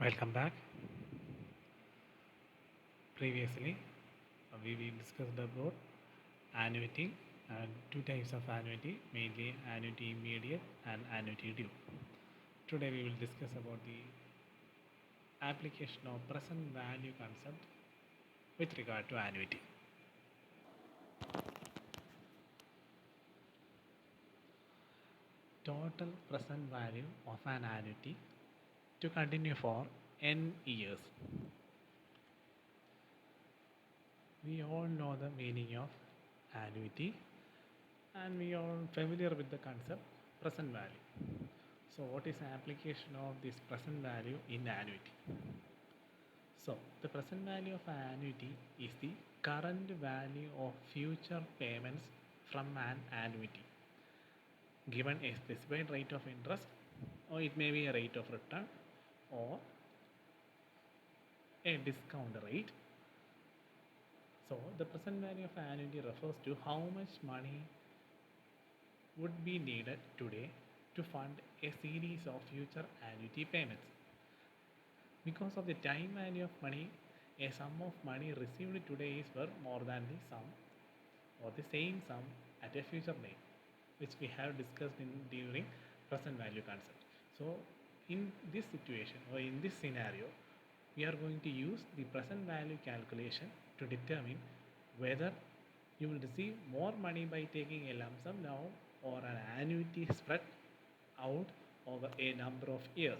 Welcome back. Previously, we discussed about annuity and two types of annuity, mainly annuity immediate and annuity due. Today we will discuss about the application of present value concept with regard to annuity. Total present value of an annuity to continue for n years. We all know the meaning of annuity and we are familiar with the concept present value. So what is the application of this present value in annuity? So the present value of an annuity is the current value of future payments from an annuity given a specified rate of interest, or it may be a rate of return or a discount rate. So the present value of an annuity refers to how much money would be needed today to fund a series of future annuity payments. Because of the time value of money, a sum of money received today is worth more than the sum or the same sum at a future date, which we have discussed during present value concept. So in this situation or in this scenario, we are going to use the present value calculation to determine whether you will receive more money by taking a lump sum now or an annuity spread out over a number of years.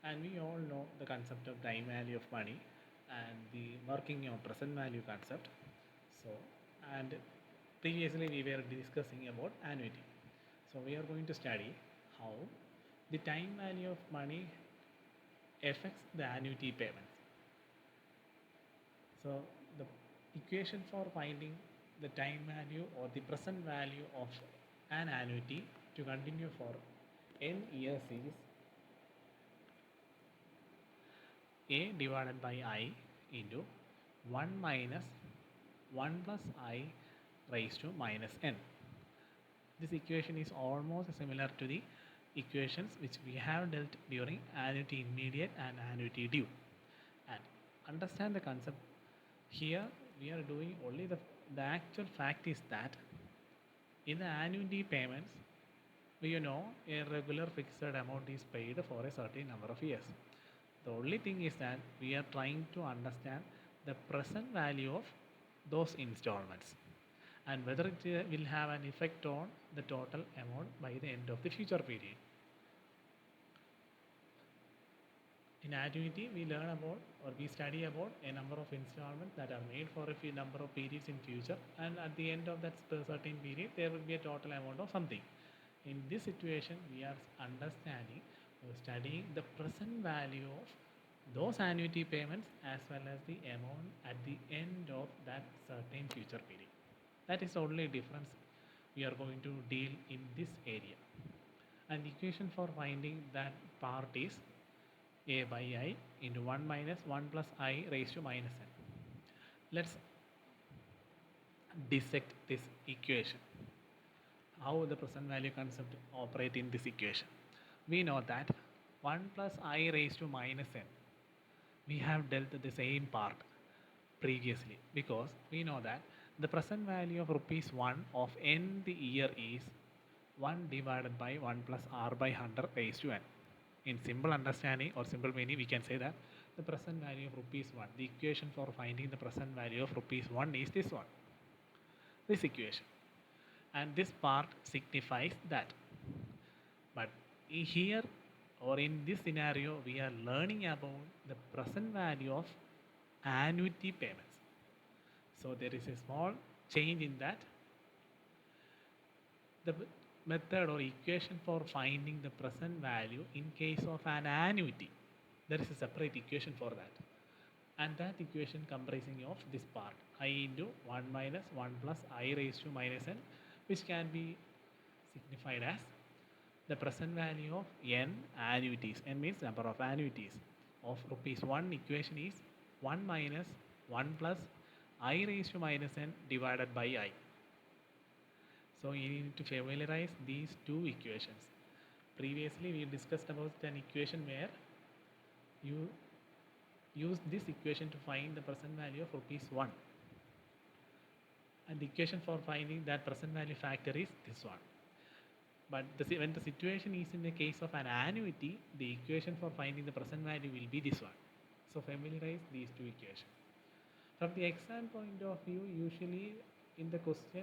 And we all know the concept of time value of money and the working of present value concept. So, and previously we were discussing about annuity. So we are going to study how the time value of money affects the annuity payments. So the equation for finding the time value or the present value of an annuity to continue for n years is a divided by I into 1 minus 1 plus I raised to minus n. This equation is almost similar to the equations which we have dealt during annuity immediate and annuity due. And understand the concept here. We are doing only the actual fact is that in the annuity payments, you know, a regular fixed amount is paid for a certain number of years. The only thing is that we are trying to understand the present value of those installments and whether it will have an effect on the total amount by the end of the future period. In annuity, we learn about or we study about a number of installments that are made for a few number of periods in future, and at the end of that certain period, there will be a total amount of something. In this situation, we are understanding or studying the present value of those annuity payments as well as the amount at the end of that certain future period. That is the only difference we are going to deal in this area. And the equation for finding that part is a by I into 1 minus 1 plus I raised to minus n. Let's dissect this equation. How the present value concept operate in this equation. We know that 1 plus I raised to minus n, we have dealt the same part previously, because we know that the present value of rupees 1 of n the year is 1 divided by 1 plus r by 100 raised to n. In simple understanding or simple meaning, we can say that the present value of rupees 1, the equation for finding the present value of rupees 1 is this one, this equation. And this part signifies that. But here or in this scenario, we are learning about the present value of annuity payments. So there is a small change in that. The method or equation for finding the present value in case of an annuity, there is a separate equation for that. And that equation comprising of this part, I into 1 minus 1 plus I raised to minus n, which can be signified as the present value of n annuities. N means number of annuities of rupees 1 equation is 1 minus 1 plus I raised to minus n divided by I. So you need to familiarize these two equations. Previously we discussed about an equation where you use this equation to find the present value of rupees 1, and the equation for finding that present value factor is this one. But when the situation is in the case of an annuity, the equation for finding the present value will be this one. So familiarize these two equations. From the exam point of view, usually in the question,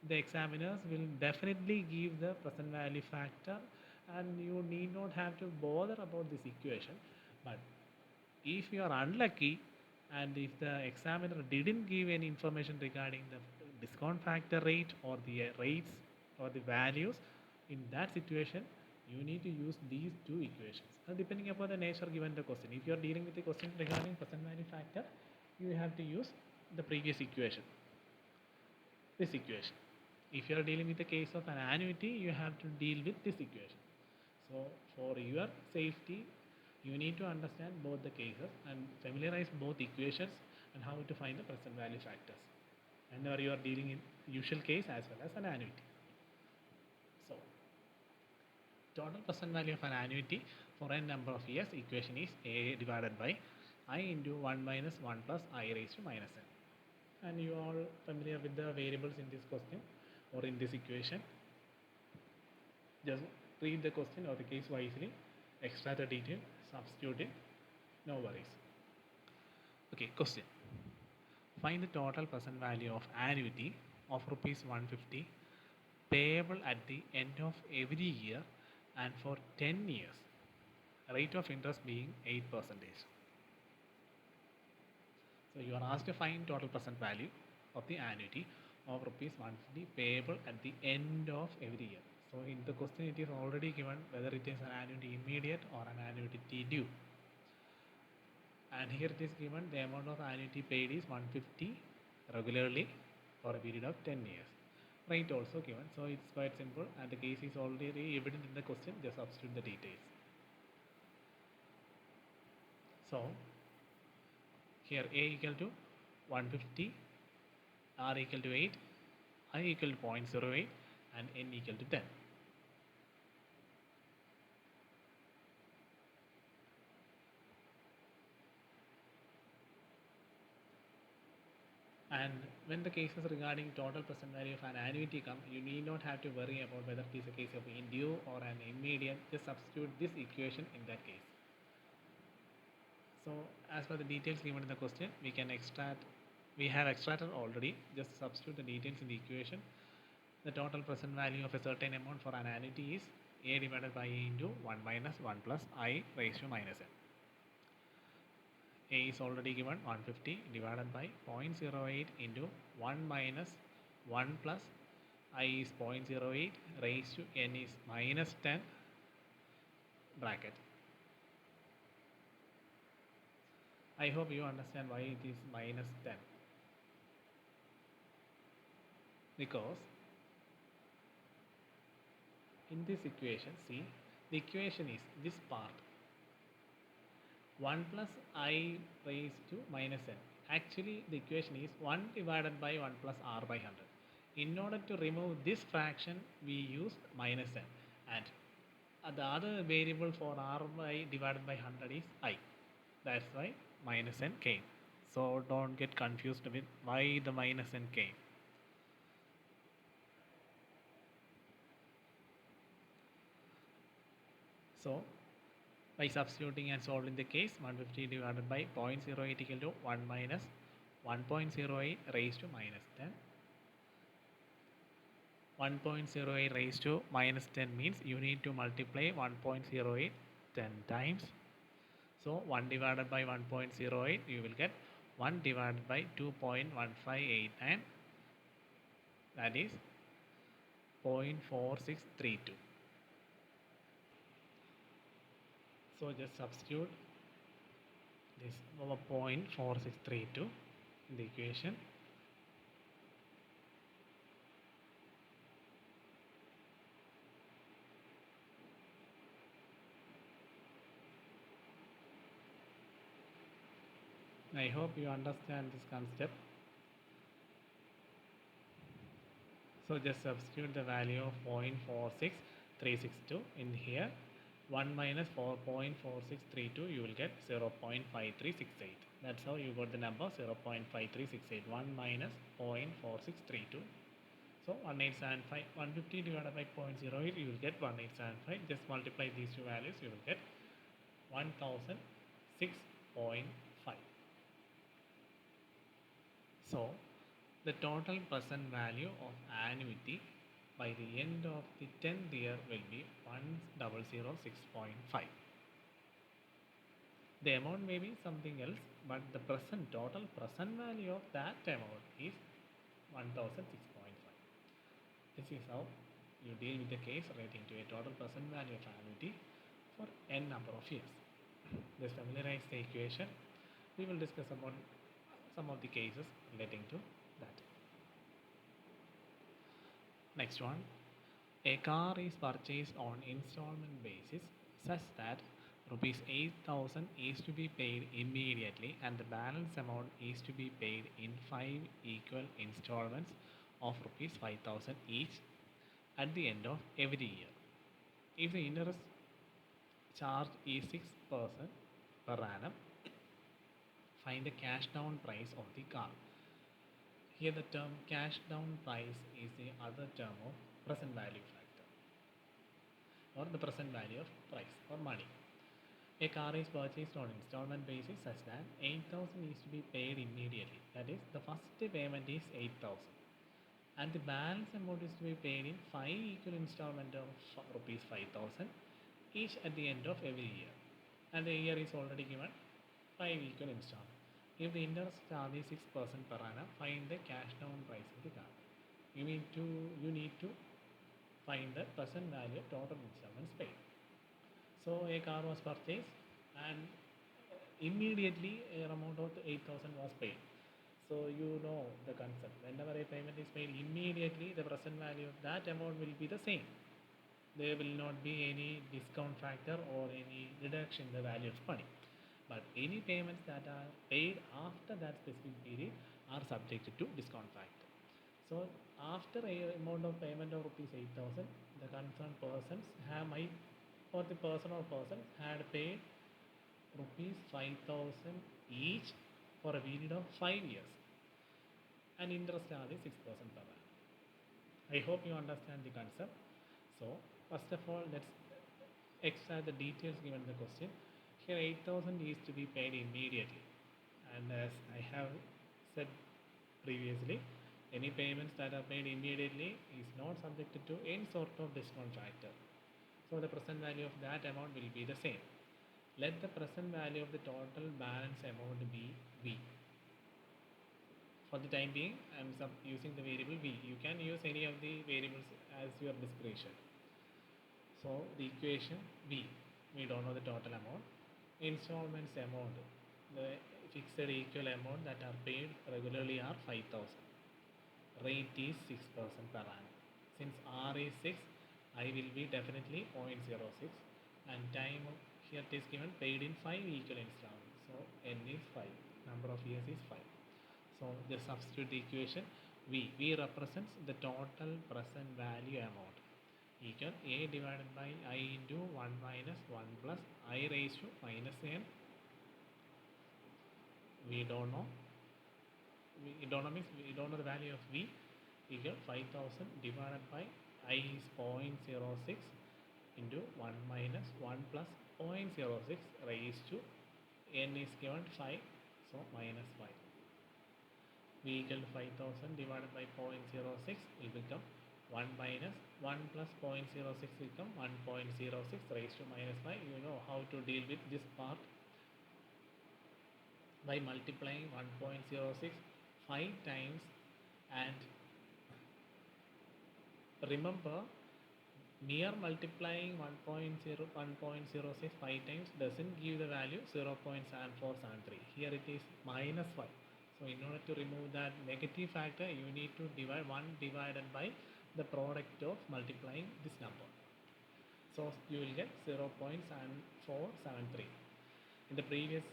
the examiners will definitely give the present value factor, and you need not have to bother about this equation. But if you are unlucky and if the examiner didn't give any information regarding the discount factor rate or the rates or the values, in that situation you need to use these two equations, depending upon the nature given the question. If you are dealing with the question regarding present value factor, you have to use the previous equation, this equation. If you are dealing with the case of an annuity, you have to deal with this equation. So for your safety, you need to understand both the cases and familiarize both equations and how to find the present value factors whenever you are dealing in usual case as well as an annuity. So total present value of an annuity for n number of years, equation is A divided by I into 1 minus 1 plus I raised to minus n. And you are familiar with the variables in this question or in this equation. Just read the question or the case wisely, extract the detail, substitute it, no worries. Okay, question. Find the total present value of annuity of rupees 150 payable at the end of every year and for 10 years, rate of interest being 8%. So you are asked to find total present value of the annuity of rupees 150 payable at the end of every year. So in the question it is already given whether it is an annuity immediate or an annuity due. And here it is given the amount of annuity paid is 150 regularly for a period of 10 years. Rate also given. So it's quite simple and the case is already evident in the question, just substitute the details. So here A equal to 150, R equal to 8, I equal to 0.08 and N equal to 10. And when the cases regarding total present value of an annuity come, you need not have to worry about whether it is a case of due or an immediate. Just substitute this equation in that case. So as per the details given in the question, we have extracted already. Just substitute the details in the equation. The total present value of a certain amount for an annuity is A divided by A into 1 minus 1 plus I raised to minus n. A is already given 150 divided by 0.08 into 1 minus 1 plus I is 0.08 raised to n is minus 10 bracket. I hope you understand why it is minus 10. Because in this equation, see, the equation is this part 1 plus I raised to minus n. Actually, the equation is 1 divided by 1 plus r by 100. In order to remove this fraction, we use minus n. And the other variable for r by divided by 100 is I. That's why minus n came. So don't get confused with why the minus n came. So by substituting and solving the case, 150 divided by 0.08 equal to 1 minus 1.08 raised to minus 10. 1.08 raised to minus 10 means you need to multiply 1.08 10 times. So 1 divided by 1.08, you will get 1 divided by 2.1589, that is 0.4632. So just substitute this 0.4632 in the equation. I hope you understand this concept. So just substitute the value of 0.46362 in here 1 minus 4.4632, you will get 0.5368. That's how you got the number 0.5368. 1 minus 0.4632. So 1875, 150 divided by 0.08, you will get 1875. Just multiply these two values, you will get 1006.5. So the total present value of annuity by the end of the 10th year will be 1006.5. The amount may be something else, but the total present value of that amount is 1006.5. This is how you deal with the case relating to a total present value of annuity for n number of years. Just familiarize the equation. We will discuss about some of the cases relating to that. Next one, a car is purchased on installment basis such that rupees 8,000 is to be paid immediately and the balance amount is to be paid in 5 equal installments of rupees 5,000 each at the end of every year. If the interest charge is 6% per annum, find the cash down price of the car. Here the term cash down price is the other term of present value factor, or the present value of price or money. A car is purchased on installment basis such that 8,000 is to be paid immediately. That is, the first payment is 8,000 and the balance amount is to be paid in 5 equal installment of rupees 5,000 each at the end of every year. And the year is already given 5 equal installments. If the interest charge is 6% per annum, find the cash down price of the car. You need to find the present value of total installments paid. So a car was purchased and immediately an amount of 8,000 was paid. So you know the concept. Whenever a payment is made immediately, the present value of that amount will be the same. There will not be any discount factor or any reduction in the value of money. But any payments that are paid after that specific period are subjected to discount factor. So after a amount of payment of rupees 8,000, the concerned persons or the person or persons had paid rupees 5,000 each for a period of 5 years, and interest charge is 6% per annum. I hope you understand the concept. So first of all, let's extract the details given in the question. Here 8,000 is to be paid immediately, and as I have said previously, any payments that are paid immediately is not subjected to any sort of discount factor. So the present value of that amount will be the same. Let the present value of the total balance amount be V. For the time being, I am using the variable V. You can use any of the variables as your discretion. So the equation V, we don't know the total amount. Installments amount, the fixed equal amount that are paid regularly are 5,000. Rate is 6% per annum. Since R is 6, I will be definitely 0.06, and time here it is given paid in 5 equal installments. So n is 5, number of years is 5. So just substitute the equation V. V represents the total present value amount equal A divided by I into 1 minus 1 plus I raised to minus n. We don't know the value of V equal 5,000 divided by I is 0.06 into 1 minus 1 plus 0.06 raised to n is given 5, so minus 5. V equal to 5,000 divided by 0.06 will become 1 minus 1 plus 0.06 will become 1.06 raised to minus 5. You know how to deal with this part by multiplying 1.06 5 times, and remember, mere multiplying 1.06 5 times doesn't give the value 0.7473. Here it is minus 5. So in order to remove that negative factor, you need to divide 1 divided by the product of multiplying this number. So you will get 0.7473. In the previous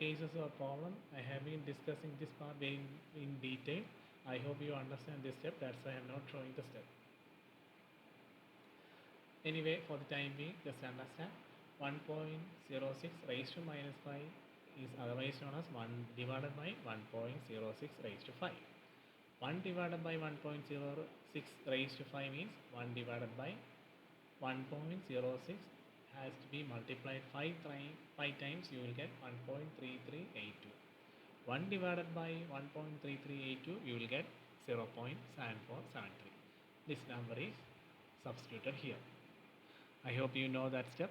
cases or problem, I have been discussing this part in detail. I hope you understand this step. That's why I am not showing the step. Anyway, for the time being, just understand 1.06 raised to minus 5 is otherwise known as 1 divided by 1.06 raised to 5. 1 divided by 1.06 raised to 5 means 1 divided by 1.06 has to be multiplied 5 times, you will get 1.3382. 1 divided by 1.3382, you will get 0.7473. This number is substituted here. I hope you know that step.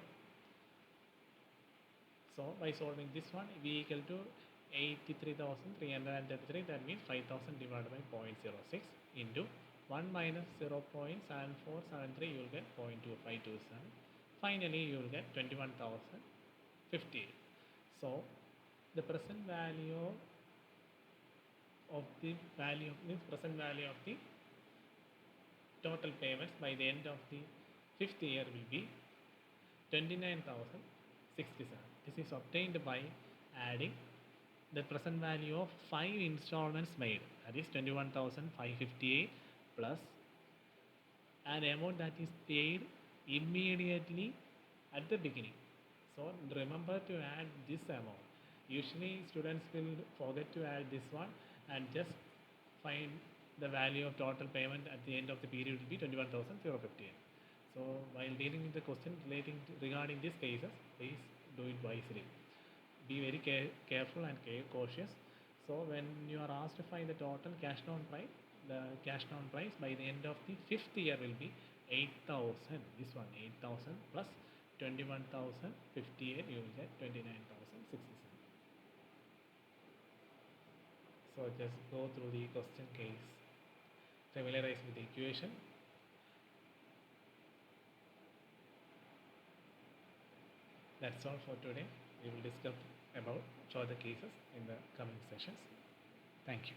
So by solving this one, V equal to 83,333, that means 5,000 divided by 0.06 into 1 minus 0.7473, you will get 0.2527. Finally, you will get 21,058. So the present value of the total payments by the end of the 5th year will be 29,067. This is obtained by adding the present value of 5 installments made, that is 21,558 plus an amount that is paid immediately at the beginning. So remember to add this amount. Usually students will forget to add this one and just find the value of total payment at the end of the period will be 21,058. So while dealing with the question regarding these cases, please do it wisely. Be very careful and cautious. So when you are asked to find the total cash down price, the cash down price by the end of the 5th year will be 8,000. This one 8,000 plus 21,058, you will get 29,067. So just go through the question case, familiarize with the equation. That's all for today. We will discuss about further cases in the coming sessions. Thank you.